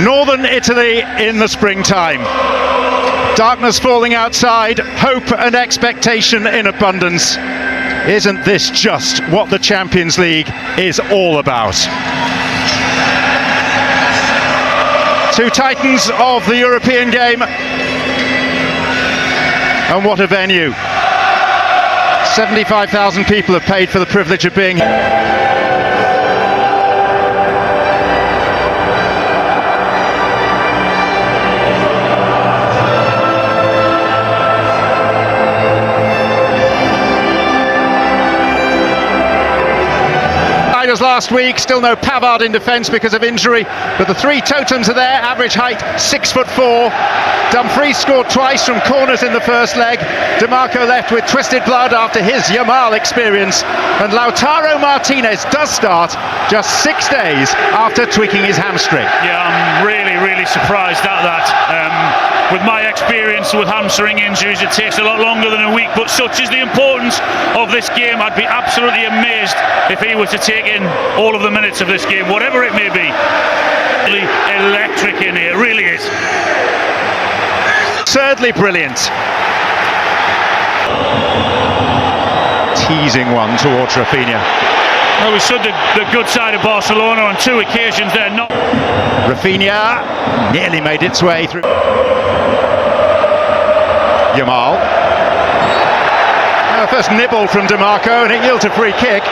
Northern Italy in the springtime. Darkness falling outside, hope and expectation in abundance. Isn't this just what the Champions League is all about? Two titans of the European game. And what a venue. 75,000 people have paid for the privilege of being here. Last week, still no Pavard in defence because of injury, but the three totems are there. Average height 6'4". Dumfries scored twice from corners in the first leg. DiMarco left with twisted blood after his Yamal experience, and Lautaro Martinez does start just 6 days after tweaking his hamstring. Yeah, I'm really surprised at that. With my experience with hamstring injuries, it takes a lot longer than a week, but such is the importance of this game. I'd be absolutely amazed if he was to take in all of the minutes of this game, whatever it may be. Really electric in here, it really is. Absurdly brilliant. Teasing one towards Rafinha. Well, we stood the good side of Barcelona on two occasions there. Not Rafinha nearly made its way through. Yamal. First nibble from DiMarco, and it yields a free kick.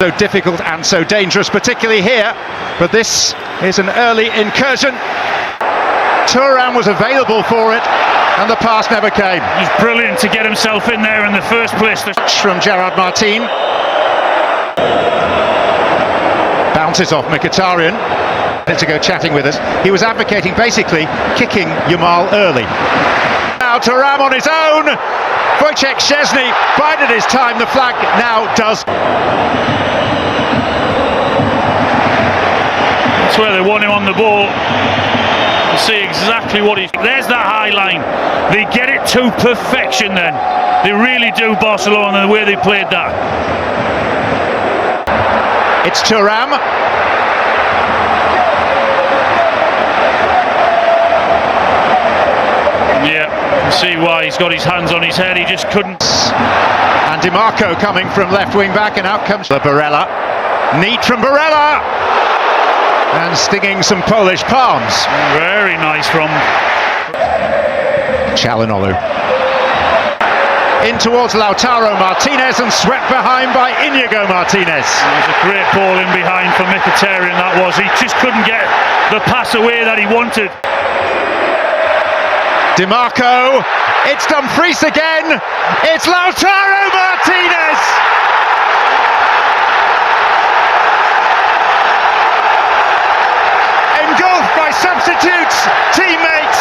So difficult and so dangerous, particularly here, but this is an early incursion. Thuram was available for it, and the pass never came. He's brilliant to get himself in there in the first place. From Gerard Martin. Bounces off Mkhitaryan. To go chatting with us. He was advocating basically kicking Yamal early. Now Thuram on his own. Wojciech Szczesny bided his time. The flag now does. That's where they want him on the ball. You see exactly what he's. There's that high line. They get it to perfection then. They really do, Barcelona, the way they played that. It's Thuram. Yeah, you can see why he's got his hands on his head. He just couldn't. And DiMarco coming from left wing back, and out comes Barella. Neat from Barella. And stinging some Polish palms. Very nice from Çalhanoğlu. In towards Lautaro Martinez and swept behind by Inigo Martinez. It was a great ball in behind for Mkhitaryan, that was. He just couldn't get the pass away that he wanted. DiMarco, it's Dumfries again, it's Lautaro Martinez! Engulfed by substitutes, teammates,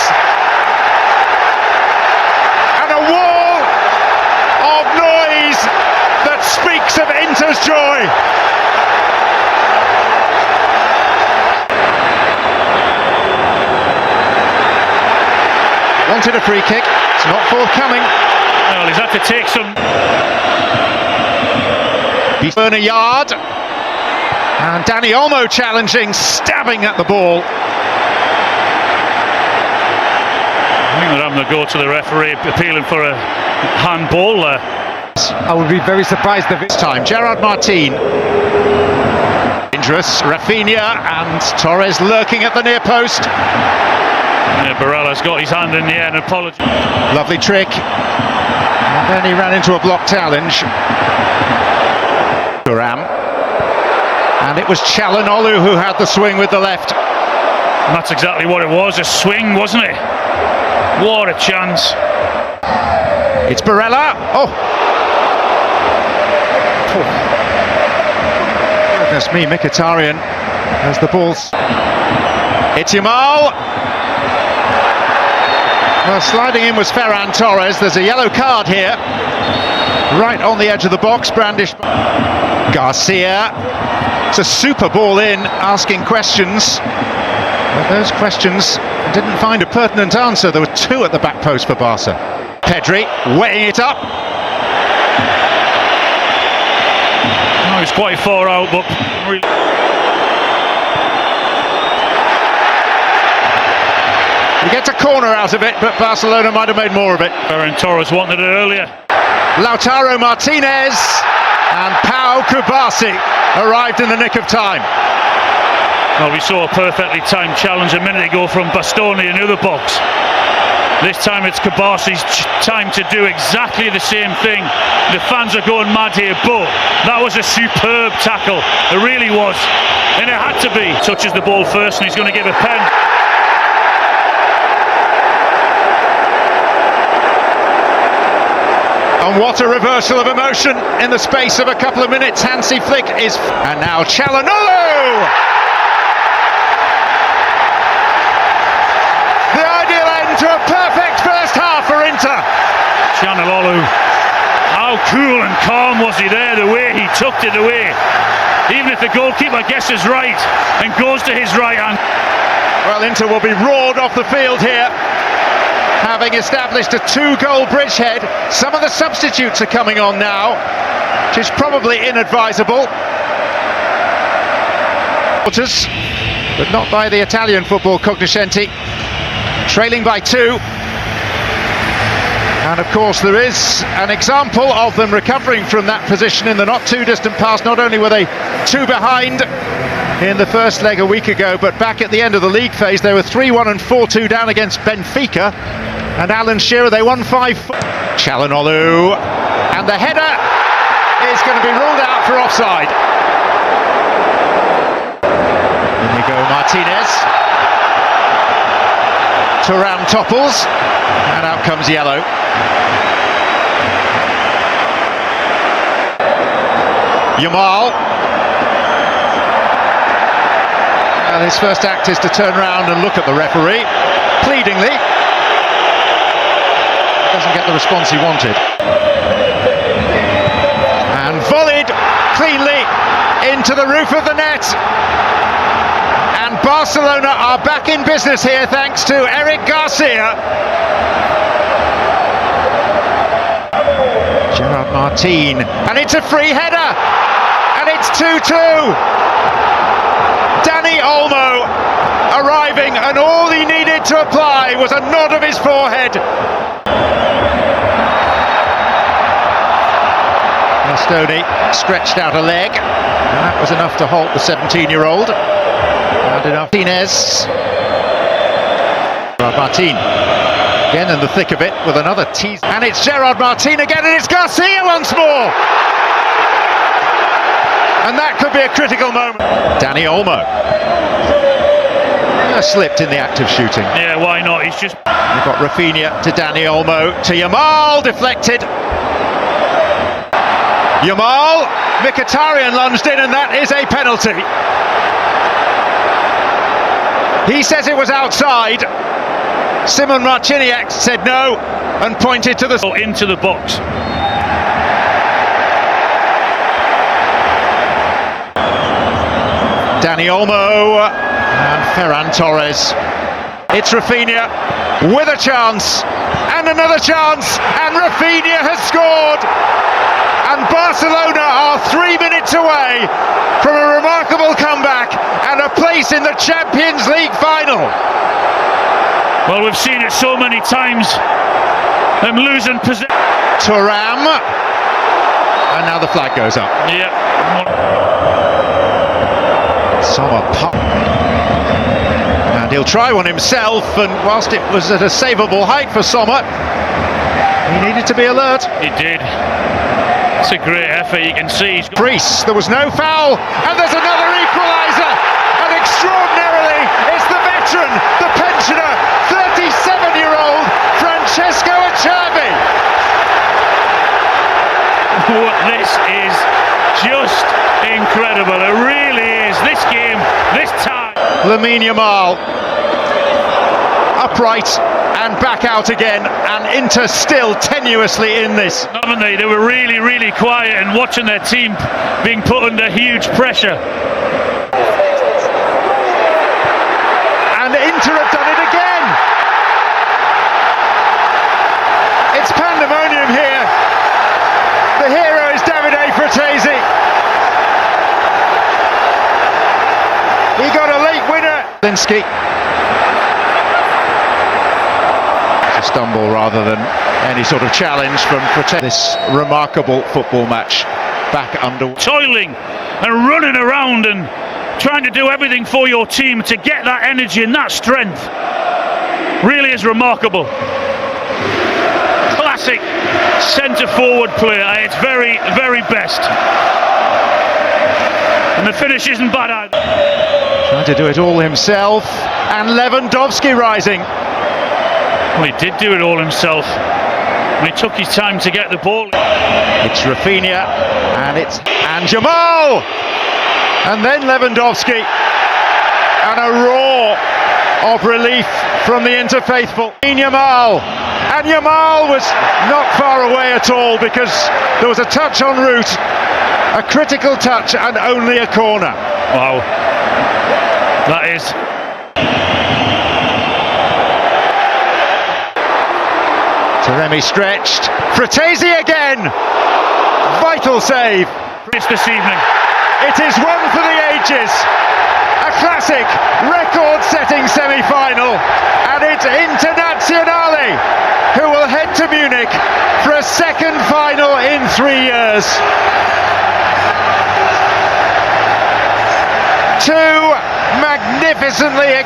and a wall of noise that speaks of Inter's joy. Wanted a free kick, it's not forthcoming. Well, he's had to take some. Burn a yard. And Dani Olmo challenging, stabbing at the ball. I think they're having to go to the referee, appealing for a handball there. I would be very surprised if This time, Gerard Martin. Dangerous, Rafinha and Torres lurking at the near post. Yeah, Barella's got his hand in the air and apology. Lovely trick. And then he ran into a block challenge. Thuram. And it was Çalhanoğlu who had the swing with the left. And that's exactly what it was, a swing, wasn't it? What a chance. It's Barella. Oh! Goodness me, Mkhitaryan as the ball's. It's Yamal. Well, sliding in was Ferran Torres. There's a yellow card here. Right on the edge of the box, brandished by Garcia. It's a super ball in, asking questions. But those questions didn't find a pertinent answer. There were two at the back post for Barca. Pedri weighing it up. Oh, he's quite far out, but really. He gets a corner out of it, but Barcelona might have made more of it. Ferran Torres wanted it earlier. Lautaro Martinez and Pau Kubasi arrived in the nick of time. Well, we saw a perfectly timed challenge a minute ago from Bastoni in the other box. This time it's Kubasi's time to do exactly the same thing. The fans are going mad here, but that was a superb tackle. It really was. And it had to be. Touches the ball first and he's going to give a pen. And what a reversal of emotion in the space of a couple of minutes. Hansi Flick is... And now Calhanoglu! The ideal end to a perfect first half for Inter. Calhanoglu, how cool and calm was he there, the way he tucked it away. Even if the goalkeeper guesses right and goes to his right hand. Well, Inter will be roared off the field here, having established a 2-goal bridgehead. Some of the substitutes are coming on now, which is probably inadvisable. But not by the Italian football cognoscenti. Trailing by 2. And of course there is an example of them recovering from that position in the not too distant past. Not only were they 2 behind in the first leg a week ago, but back at the end of the league phase they were 3-1 and 4-2 down against Benfica. And Alan Shearer, they won 5-4. Calhanoglu, and the header is going to be ruled out for offside. In we go, Martinez. Thuram topples, and out comes yellow. Yamal. And his first act is to turn round and look at the referee, pleadingly. Doesn't get the response he wanted. And volleyed cleanly into the roof of the net. And Barcelona are back in business here thanks to Eric Garcia. Gerard Martin, and it's a free header, and it's 2-2. Dani Olmo arriving, and all he needed to apply was a nod of his forehead. Bastoni stretched out a leg, and that was enough to halt the 17-year-old. And enough. Martinez. Martin again in the thick of it with another tease. And it's Gerard Martin again, and it's Garcia once more. And that could be a critical moment. Dani Olmo. Slipped in the act of shooting. Yeah, why not? He's just... We've got Rafinha to Dani Olmo to Yamal, deflected. Yamal, Mkhitaryan lunged in, and that is a penalty. He says it was outside. Simon Marciniak said no and pointed to the... into the box. Dani Olmo and Ferran Torres. It's Rafinha with a chance and another chance, and Rafinha has scored. And Barcelona are 3 minutes away from a remarkable comeback and a place in the Champions League final. Well, we've seen it so many times. Them losing possession. Thuram, and now the flag goes up. Yeah. Sommer pop. And he'll try one himself, and whilst it was at a savable height for Sommer, he needed to be alert. He did. It's a great effort, you can see. Priest, there was no foul, and there's another equaliser, and extraordinarily, it's the veteran, the pensioner, 37-year-old Francesco Acerbi. This is just incredible, it really is. This game, this time. Lamine Yamal, upright and back out again, and Inter still tenuously in this. Haven't they? They were really, really quiet and watching their team being put under huge pressure. And Inter have done it again. It's pandemonium here. The hero is Davide Fratesi. He got a late winner. Linsky. stumble rather than any sort of challenge from this remarkable football match back under. Toiling and running around and trying to do everything for your team to get that energy and that strength really is remarkable. Classic centre forward player at its very, very best. And the finish isn't bad either. Trying to do it all himself, and Lewandowski rising. Well, he did do it all himself. And he took his time to get the ball. It's Rafinha, and Jamal! And then Lewandowski. And a roar of relief from the Inter faithful. Yamal. And Yamal was not far away at all because there was a touch en route. A critical touch and only a corner. Wow. That is. Taremi stretched. Fratesi again. Vital save. This evening. It is one for the ages. A classic, record-setting semi-final. And it's Internazionale who will head to Munich for a second final in 3 years. Two magnificently